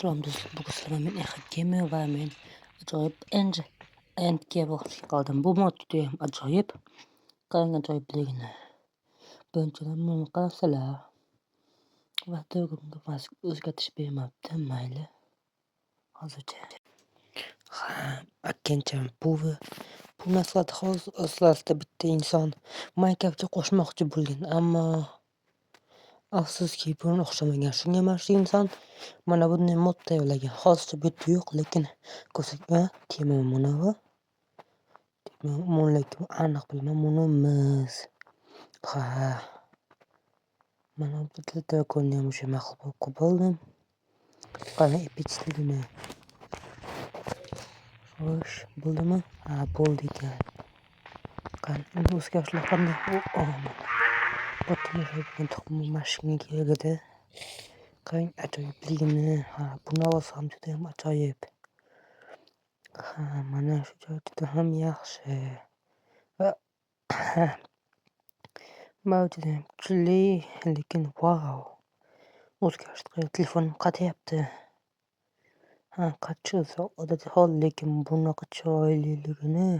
Salom do'stlar, bugun sizlar men Hakimi va men ajoyib endga boshlab qoldim. Bu mod judayam ajoyib. Qarang ajoyibligini. Birinchidan buni qarasizlar. Va turg'unga o'zgartirish bermabdi, mayli. Hozircha. Akkencham bu masalada hozir aslida bitta inson Minecraftga qo'shmoqchi bo'lgan, ammo afsuski buni o'xshamagan. Shunga mana shu inson mana bunday mod tayyorlagan. Hozircha bu yerda yo'q, lekin ko'rsatma tema mana bu. Lekin aniq bilaman bunimiz. Mana bu telefonni ham o'sha maxluq qilib oldim. Qani epichligini. Xo'sh, bo'ldimi? Bo'ldi ekan. Qani endi o'zgarishlar qanday? Botni tuxum mashinaga kelgadi. Qarang ajoyibligini. Buni ovozi ham juda ham ajoyib. Mana shu joy juda ham yaxshi. Juda ham kuchli, lekin wow. O'zgarish telefonim qatyapti. Qachisa odatiy hol, lekin bunaqa chiroyliligini.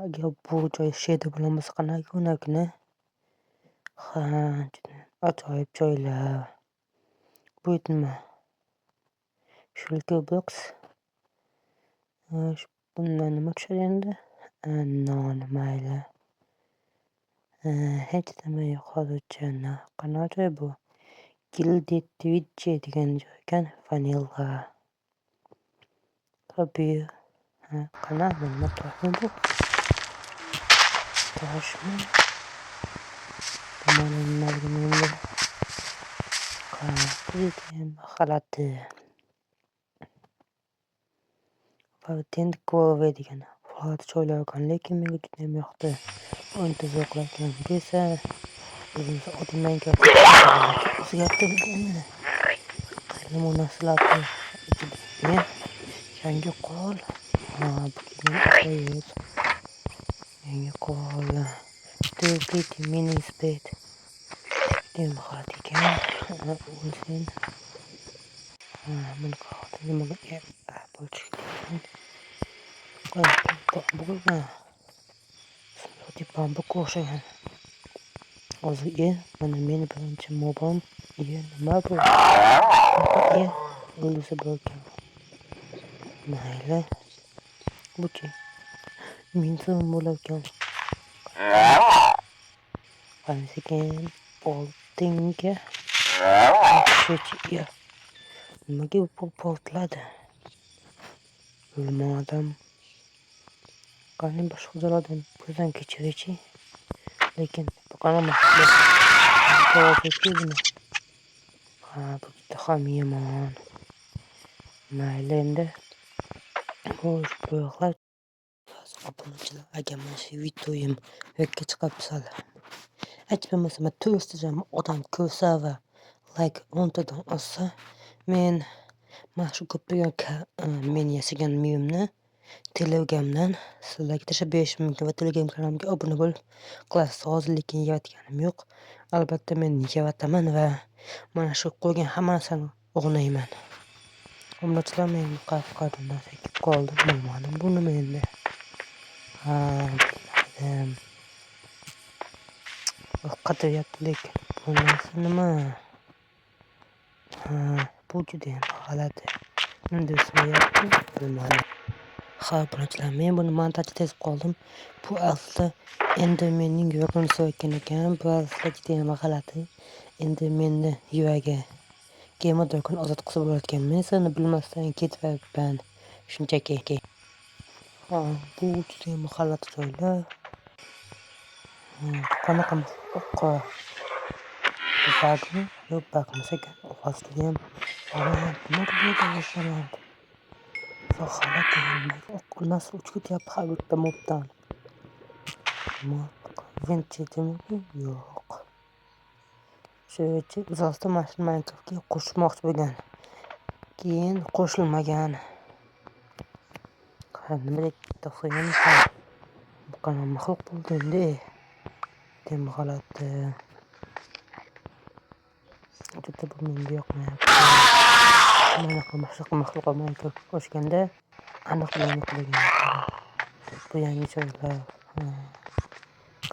Agar bu joy shedi bilan bo'lsa qanaqa ko'rarkan? Juda ajoyib joylar. Bu nima? Shulker box. Bundan nima tushadi endi? Non, mayli. Hech nima yo'q hozircha. Qanaqa joy bu? Gilded Twitch degan joy ekan. Vanilla. Tabiiy. Qanaqa nima toshmi bu? Toshmi? Mana nimaligini endi xalati. Patent Core degan faol joylar ekan, lekin menga juda ham yoqdi. Intizor qilarkan desa, o'zimiz oddiy Minecraft o'zgartirib bu narsalarni yangi qurol. Yangi qurol. Stupid mini spade. Nima holat ekan? O'lsin. Buni qo'ydim. Nimaga bo'lishdi? Bo'lma. Sodda bambuk o'xshagan. Hozir mana meni birinchi mobom. Nima bu? O'lsa bo'lgan. Mayli. Buchi. Minson bo'larkan. Qani sekin oltinga. Nimaga bu portladi? Bilmadim. Qani boshqa joylardan ko'zdan kechirchi. Lekin qanaqa to'g'ri. Bu juda ham yomon. Mayli endi. Xo'sh, buyoqlar. Obunachilar, agar mana shu videoyim yo'lga chiqib hech bo'lmasa 400 odam ko'rsa va like 10 tadan oshsa, men mana shu ko'plagan men yashagan uyimni Telegramdan sizlarga tashlab berishim mumkin va Telegram kanalimga obuna bo'lib qolasiz. Hozir lekin yaratganim yo'q. Albatta men yarataman va mana shu qo'ygan hamma narsani o'g'nayman. Obunachilar meni qarab narsaga qoldim, bilmadim bu nima endi. Bilmadim. Qadriyatli lekin bu narsa nima? Bu juda ham g'alati. Endi so'yapti, bilmadim. Obunachilar, men buni montajda tezib qoldim. Bu aslida Endermanning yuragini so'yayotgan ekan. Bu aslida juda ham g'alati. Endermanni yuragi Gamer'dan ozod qilsa bo'layotgan. Men seni bilmasdan ketaveribman. Shunchaki. Bu juda ham g'alati joylar. Qanaqa o'qqa? Bagmi? Yo'q, bagmas ekan. Ovozli ham. Nima deyapman? Nasıl uch ketyapti har bitta mobdan. Ventchedimi? Yo'q. Shuchi o'zimizda mashina Minecraftga qo'shmoqchi bo'lgan. Keyin qo'shilmagan. Nima to'xtagan ekan? Bu qanaqa maxluq bo'ldi endi? Dem g'alati. Juda bu menga yoqmayapti. mahluq olmay ko'rishganda aniq bilan yo'qlagan. Bu yangi joylar.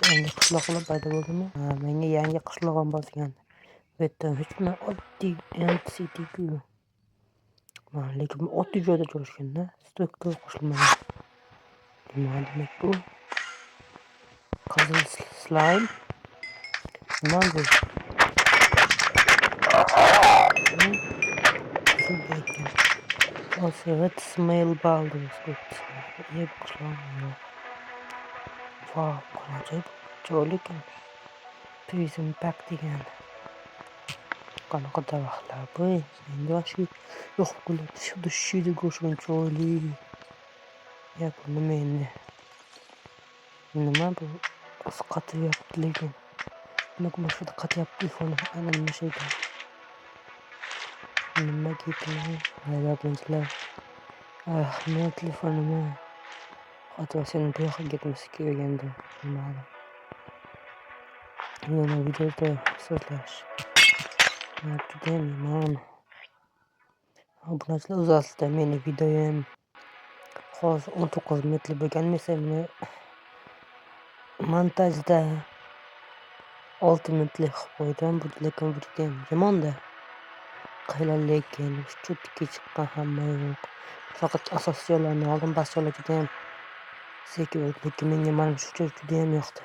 Yangi qishloqlar paydo bo'ldimi? Menga yangi qishloq ham bosgan. Bu yerda hech nima oddiy NCT-ku. Lekin oddiy joyda joylashganda struktura qo'shilmagan. Nima demak bu? Qizil slime. Nima bu? Qizil also red smell boulders. Bu qishloq yo'q. Wow, ajoyib joy lekin prison pack degan. Qanaqa daraxtlar bu? Endi shu yo'q bo'lib shudi go'shgan joyli. Bu nima endi? Nima bu? Qatyapti lekin. Nima shu qatyapti telefon ana nima shayda. Nima ketdi? Hayratlanchilar. Men telefonimni xotirasini buyoqqa ketmasa kerak endi. Ma'lum. Yana videoda so'zlash. Judayam yomon. Obunachilar o'zi aslida meni videoyim hozir 19 minutli bo'lganmi esa meni montajda 6 minutli qilib qo'ydim. Lekin bu judayam yomon-da. Lekin cho'tki chiqqan hamma yo'q. Faqat asosiy joylarni oldim, bas joylar judayam sekin, lekin menga mana shu joy judayam yoqdi.